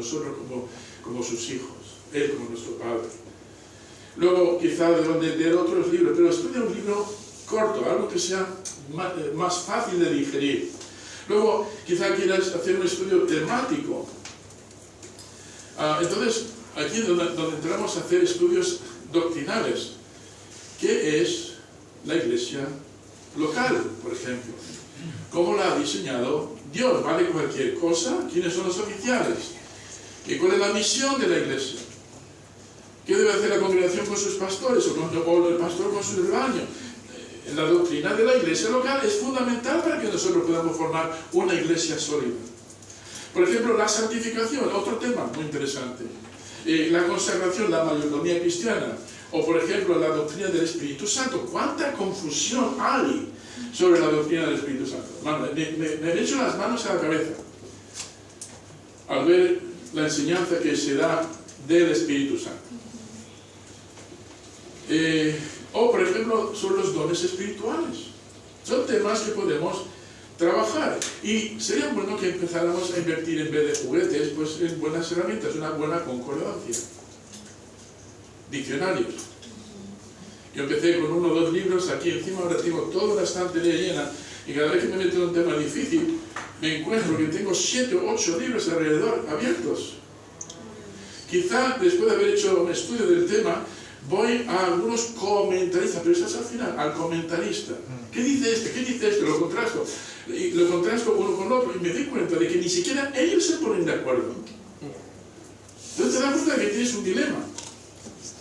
como sus hijos, Él como nuestro Padre. Luego, quizá de leer otros libros, pero estudia un libro corto, algo que sea más fácil de digerir. Luego, quizá quieras hacer un estudio temático. Entonces, aquí es donde entramos a hacer estudios doctrinales. ¿Qué es la iglesia local, por ejemplo? ¿Cómo la ha diseñado Dios? ¿Vale cualquier cosa? ¿Quiénes son los oficiales? ¿Y cuál es la misión de la iglesia? ¿Qué debe hacer la congregación con sus pastores o el pastor con su rebaño? La doctrina de la iglesia local es fundamental para que nosotros podamos formar una iglesia sólida. Por ejemplo, la santificación, otro tema muy interesante. La consagración, la mayordomía cristiana. O, por ejemplo, la doctrina del Espíritu Santo. ¿Cuánta confusión hay sobre la doctrina del Espíritu Santo? Me he hecho las manos a la cabeza al ver la enseñanza que se da del Espíritu Santo. O, por ejemplo, sobre los dones espirituales. Son temas que podemos trabajar. Y sería bueno que empezáramos a invertir en vez de juguetes, pues en buenas herramientas, una buena concordancia. Diccionarios. Yo empecé con 1 o 2 libros, aquí encima ahora tengo toda la estantería llena, y cada vez que me meto en un tema difícil, me encuentro que tengo 7 o 8 libros alrededor, abiertos. Quizá después de haber hecho un estudio del tema, voy a algunos comentaristas, pero eso es al final, al comentarista. ¿Qué dice este? ¿Qué dice este? Lo contrasto. Y lo contrasto uno con otro y me doy cuenta de que ni siquiera ellos se ponen de acuerdo. Entonces te das cuenta de que tienes un dilema.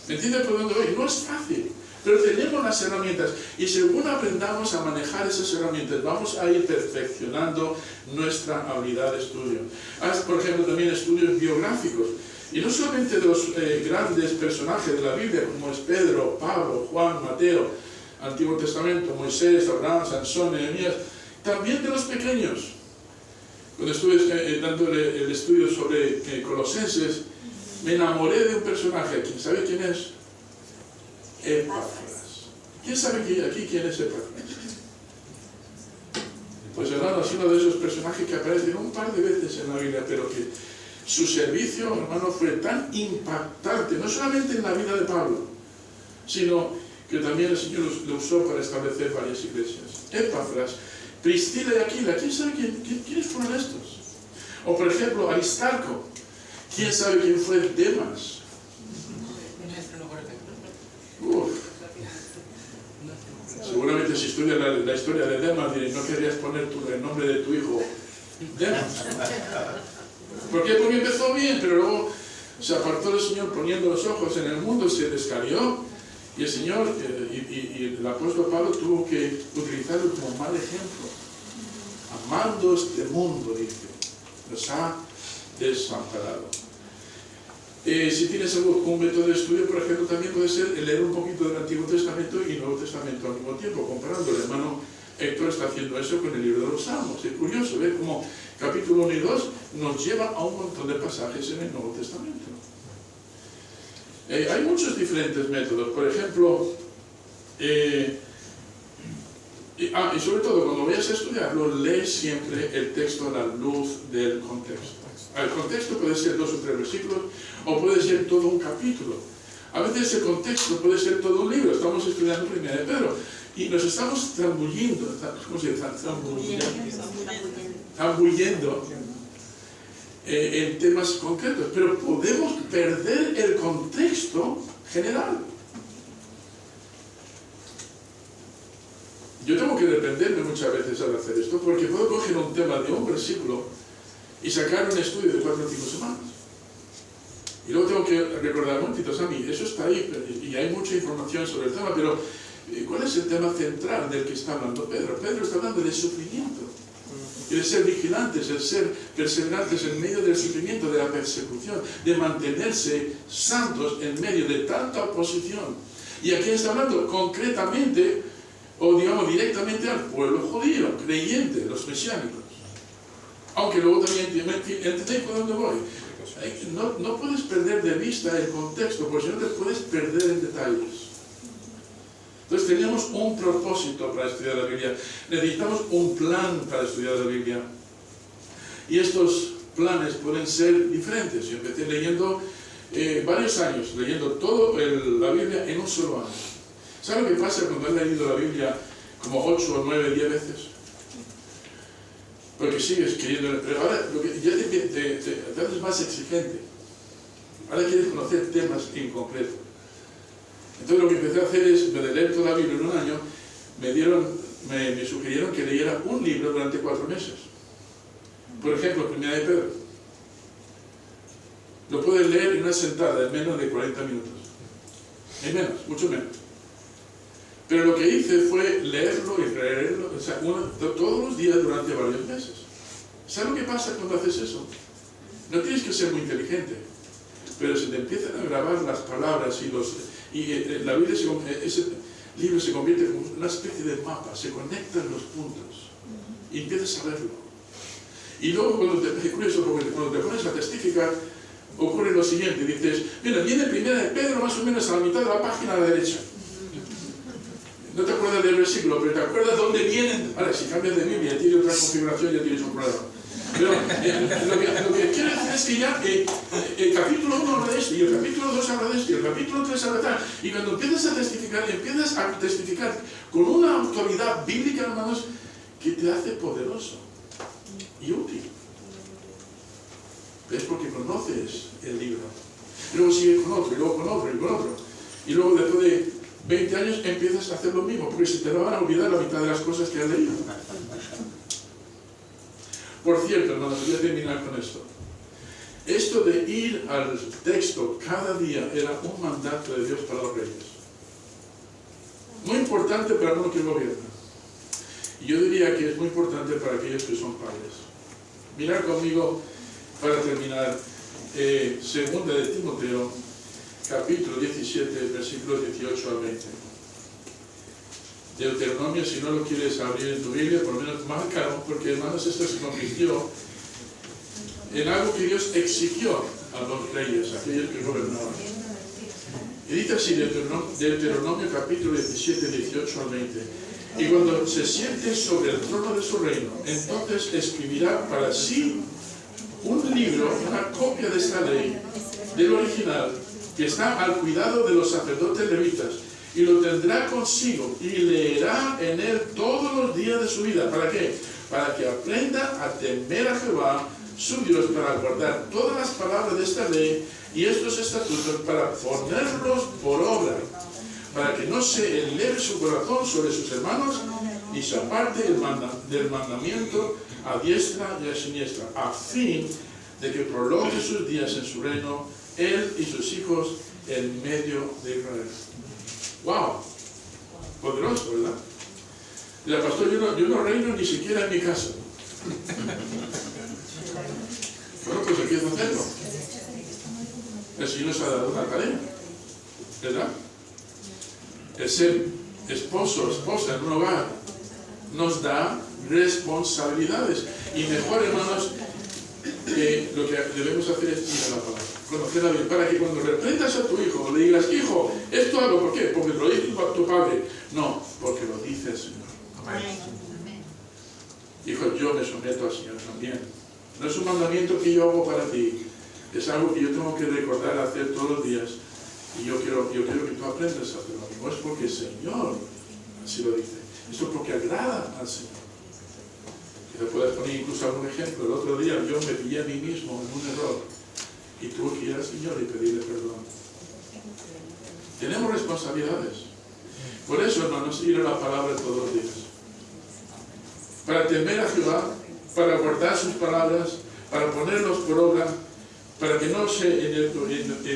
¿Me entiendes por dónde voy? No es fácil, pero tenemos las herramientas y según aprendamos a manejar esas herramientas vamos a ir perfeccionando nuestra habilidad de estudio. Haz, por ejemplo, también estudios biográficos. Y no solamente de los grandes personajes de la Biblia, como es Pedro, Pablo, Juan, Mateo, Antiguo Testamento, Moisés, Abraham, Sansón, Nehemías, también de los pequeños. Cuando estuve dando el estudio sobre Colosenses, me enamoré de un personaje. ¿Quién sabe quién es? Epafras. ¿Quién sabe aquí quién es Epafras? Pues hermano, es uno de esos personajes que aparecen un par de veces en la Biblia, pero que su servicio, hermano, fue tan impactante, no solamente en la vida de Pablo, sino que también el Señor lo usó para establecer varias iglesias. Epafras, Priscila y Aquila, ¿quién sabe quiénes fueron estos? O por ejemplo, Aristarco, ¿quién sabe quién fue Demas? veces si estudias la historia de Demas, diré, no querías poner el nombre de tu hijo Demas. ¿Por qué? Porque empezó bien, pero luego se apartó del Señor poniendo los ojos en el mundo, se descarrió, y el Señor y el apóstol Pablo tuvo que utilizarlo como mal ejemplo. Amando este mundo, dice, nos ha desamparado. Si tienes algún método de estudio, por ejemplo, también puede ser leer un poquito del Antiguo Testamento y Nuevo Testamento al mismo tiempo, comparando. El hermano Héctor está haciendo eso con el libro de los Salmos. Es curioso ver cómo capítulo 1 y 2 nos lleva a un montón de pasajes en el Nuevo Testamento. Hay muchos diferentes métodos. Por ejemplo, y sobre todo cuando vayas a estudiarlo, lee siempre el texto a la luz del contexto. El contexto puede ser 2 o 3 versículos o puede ser todo un capítulo. A veces el contexto puede ser todo un libro. Estamos estudiando Primera de Pedro y nos estamos zambullendo, ¿cómo se dice? Zambullendo en temas concretos, pero podemos perder el contexto general. Yo tengo que defenderme muchas veces al hacer esto, porque puedo coger un tema de un versículo y sacar un estudio de 4 o 5 semanas. Y luego tengo que recordar, montitos a mí, eso está ahí, y hay mucha información sobre el tema, pero ¿cuál es el tema central del que está hablando Pedro? Pedro está hablando de sufrimiento, y de ser vigilantes, el ser perseverantes en medio del sufrimiento, de la persecución, de mantenerse santos en medio de tanta oposición. Y aquí está hablando concretamente, o digamos directamente al pueblo judío, creyente, los mesiánicos. Aunque luego también, ¿entendéis por dónde voy? No puedes perder de vista el contexto, porque si no te puedes perder en detalles. Entonces tenemos un propósito para estudiar la Biblia. Necesitamos un plan para estudiar la Biblia. Y estos planes pueden ser diferentes. Yo empecé leyendo varios años, leyendo toda la Biblia en un solo año. ¿Sabe lo que pasa cuando has leído la Biblia como 8 o 9, 10 veces? Porque sigues queriendo, pero ahora ya te haces más exigente. Ahora quieres conocer temas en concreto. Entonces lo que empecé a hacer es, en vez de leer toda la Biblia en un año, me sugirieron que leyera un libro durante 4 meses. Por ejemplo, Primera de Pedro. Lo puedes leer en una sentada en menos de 40 minutos. En menos, mucho menos. Pero lo que hice fue leerlo y releerlo, o sea, todos los días durante varios meses. ¿Sabes lo que pasa cuando haces eso? No tienes que ser muy inteligente, pero se te empiezan a grabar las palabras la Biblia, ese libro se convierte en una especie de mapa, se conectan los puntos y empiezas a verlo. Y luego es curioso, porque cuando te pones a testificar, ocurre lo siguiente, dices, mira, viene Primera de Pedro más o menos a la mitad de la página a la derecha. No te acuerdas del versículo, pero te acuerdas dónde vienen. Ahora, si cambias de Biblia y tienes otra configuración, ya tienes un problema. Pero lo que quiero decir es que ya el capítulo 1 habla de esto, y el capítulo 2 habla de esto, y el capítulo 3 habla de tal. Y cuando empiezas a testificar con una autoridad bíblica, hermanos, que te hace poderoso y útil. Es porque conoces el libro. Y luego sigue con otro, y luego con otro, y con otro. Y luego después de 20 años empiezas a hacer lo mismo, porque se te van a olvidar la mitad de las cosas que has leído. Por cierto, hermanos, voy a terminar con esto. Esto de ir al texto cada día era un mandato de Dios para los reyes. Muy importante para uno que gobierna. Y yo diría que es muy importante para aquellos que son padres. Mirad conmigo, para terminar, segunda de Timoteo, capítulo 17, versículos 18 al 20. Deuteronomio, si no lo quieres abrir en tu Biblia, por lo menos márcalo, porque hermanos, esto se convirtió en algo que Dios exigió a los reyes, a aquellos que gobernaban. Y dice así, Deuteronomio capítulo 17, 18 al 20. Y cuando se siente sobre el trono de su reino, entonces escribirá para sí un libro, una copia de esta ley, del original, que está al cuidado de los sacerdotes levitas, y lo tendrá consigo y leerá en él todos los días de su vida. ¿Para qué? Para que aprenda a temer a Jehová, su Dios, para guardar todas las palabras de esta ley y estos estatutos, para ponerlos por obra. para que no se eleve su corazón sobre sus hermanos y se aparte del mandamiento a diestra y a siniestra, a fin de que prolongue sus días en su reino, él y sus hijos en medio de Israel. ¡Wow! Poderoso, ¿verdad? Mira, pastor, yo no reino ni siquiera en mi casa. Bueno, pues empieza a hacerlo. El Señor nos ha dado una tarea, ¿verdad? El ser esposo o esposa en un hogar nos da responsabilidades. Y mejor, hermanos, que lo que debemos hacer es ir a la palabra, conocerla bien, para que cuando reprendas a tu hijo le digas, hijo, esto hago, ¿por qué? Porque lo dice tu padre. No, porque lo dice el Señor. Amén. Hijo, yo me someto al Señor también. No es un mandamiento que yo hago para ti, es algo que yo tengo que recordar hacer todos los días. Y yo quiero que tú aprendas a hacerlo. No es porque el Señor así lo dice, eso es porque agrada al Señor. Y te puedes poner incluso algún ejemplo. El otro día yo me pillé a mí mismo en un error y tuve que ir al Señor y pedirle perdón. Tenemos responsabilidades. Por eso, hermanos, ir a la palabra todos los días. Para temer a Jehová, para guardar sus palabras, para ponerlos por obra, para que no se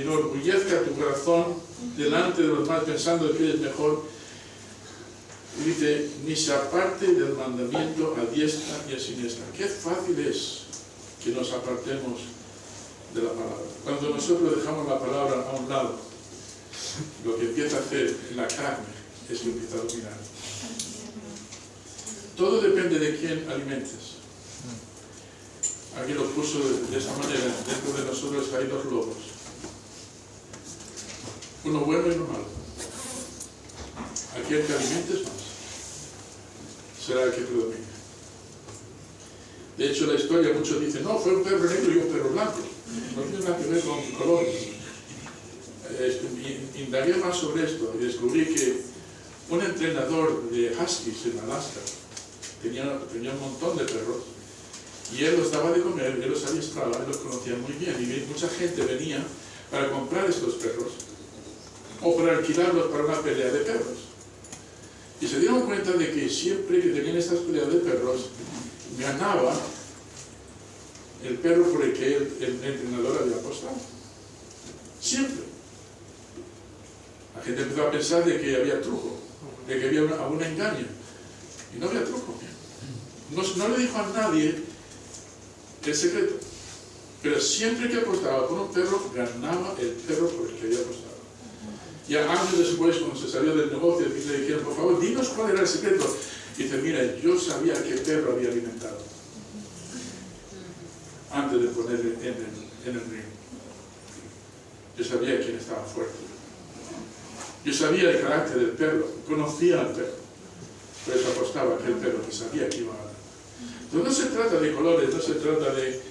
enorgullezca tu corazón delante de los demás pensando que eres mejor. Y dice, ni se aparte del mandamiento a diestra y a siniestra. Qué fácil es que nos apartemos de la palabra. Cuando nosotros dejamos la palabra a un lado, lo que empieza a hacer la carne es que empieza a dominar. Todo depende de quién alimentes. Aquí lo puso de esa manera. Dentro de nosotros hay dos lobos. Uno bueno y uno malo. Aquel que alimentes más será el que predomine. De hecho, la historia, muchos dicen, no, fue un perro negro y un perro blanco. No tiene nada que ver con colores. Indagué más sobre esto y descubrí que un entrenador de huskies en Alaska tenía un montón de perros y él los daba de comer, él los adiestraba, él los conocía muy bien y mucha gente venía para comprar estos perros o para alquilarlos para una pelea de perros. Y se dieron cuenta de que siempre que tenían estas peleas de perros, ganaba el perro por el que el entrenador había apostado. Siempre. La gente empezó a pensar de que había truco, de que había algún engaño. Y no había truco. No le dijo a nadie el secreto. Pero siempre que apostaba por un perro, ganaba el perro por el que había apostado. Ya años después, cuando se salió del negocio, le dijeron, por favor, dinos cuál era el secreto. Y dice, mira, yo sabía qué perro había alimentado antes de ponerle en el ring. Yo sabía quién estaba fuerte. Yo sabía el carácter del perro, conocía al perro. Por eso apostaba a aquel perro que sabía que iba a ganar. Entonces no se trata de colores, no se trata de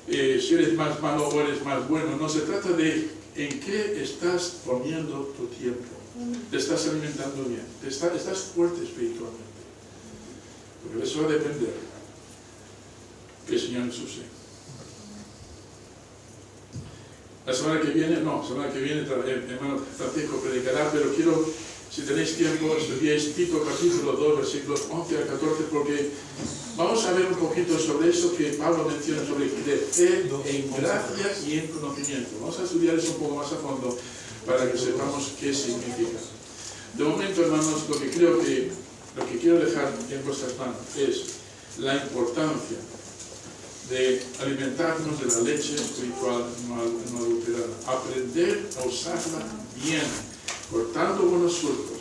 si eres más malo o eres más bueno, no se trata de en qué estás poniendo tu tiempo. Te estás alimentando bien, estás fuerte espiritualmente. Porque de eso va a depender que el Señor nos use. La semana que viene, hermano Francisco predicará, pero quiero, si tenéis tiempo, estudiéis Tito capítulo 2, versículos 11 al 14, porque vamos a ver un poquito sobre eso que Pablo menciona, sobre crecer en gracia y en conocimiento. Vamos a estudiar eso un poco más a fondo para que sepamos qué significa. De momento, hermanos, lo que quiero dejar en vuestras manos es la importancia de alimentarnos de la leche espiritual no adulterada, aprender a usarla bien, cortando buenos surcos,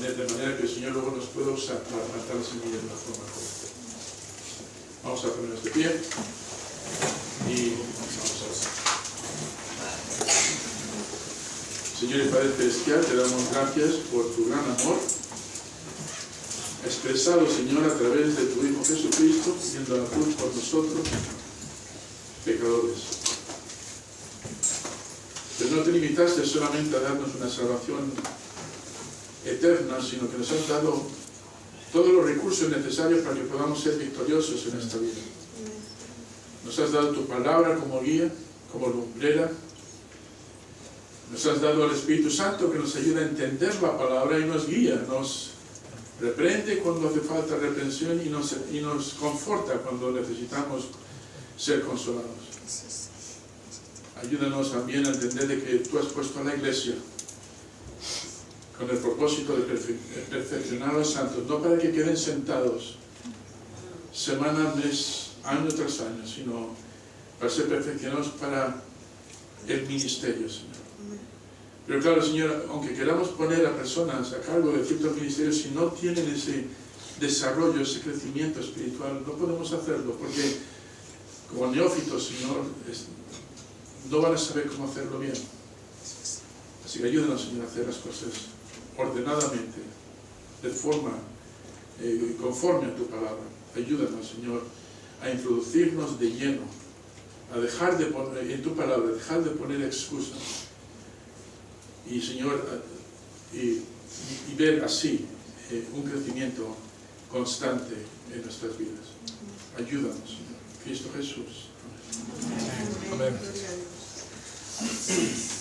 de manera que el Señor luego nos pueda usar para plantar la semilla de una forma correcta. Vamos a ponernos de pie y vamos a hacer. Señor y Padre Celestial, te damos gracias por tu gran amor, expresado, Señor, a través de tu Hijo Jesucristo, yendo a la cruz por nosotros, pecadores. Pero no te limitaste solamente a darnos una salvación eterna, sino que nos has dado todos los recursos necesarios para que podamos ser victoriosos en esta vida. Nos has dado tu palabra como guía, como lumbrera. Nos has dado al Espíritu Santo que nos ayuda a entender la palabra y nos guía, nos reprende cuando hace falta reprensión y nos conforta cuando necesitamos ser consolados. Ayúdanos también a entender de que tú has puesto a la iglesia con el propósito de perfeccionar a los santos, no para que queden sentados semana, mes, año tras año, sino para ser perfeccionados para el ministerio, Señor. Pero claro, Señor, aunque queramos poner a personas a cargo de ciertos ministerios, si no tienen ese desarrollo, ese crecimiento espiritual, no podemos hacerlo, porque como neófitos, Señor, no van a saber cómo hacerlo bien. Así que ayúdanos, Señor, a hacer las cosas ordenadamente, de forma conforme a tu palabra. Ayúdanos, Señor, a introducirnos de lleno, a dejar de poner, en tu palabra, dejar de poner excusas. Y, Señor, y ver así un crecimiento constante en nuestras vidas. Ayúdanos, Señor. Cristo Jesús. Amén. Amén.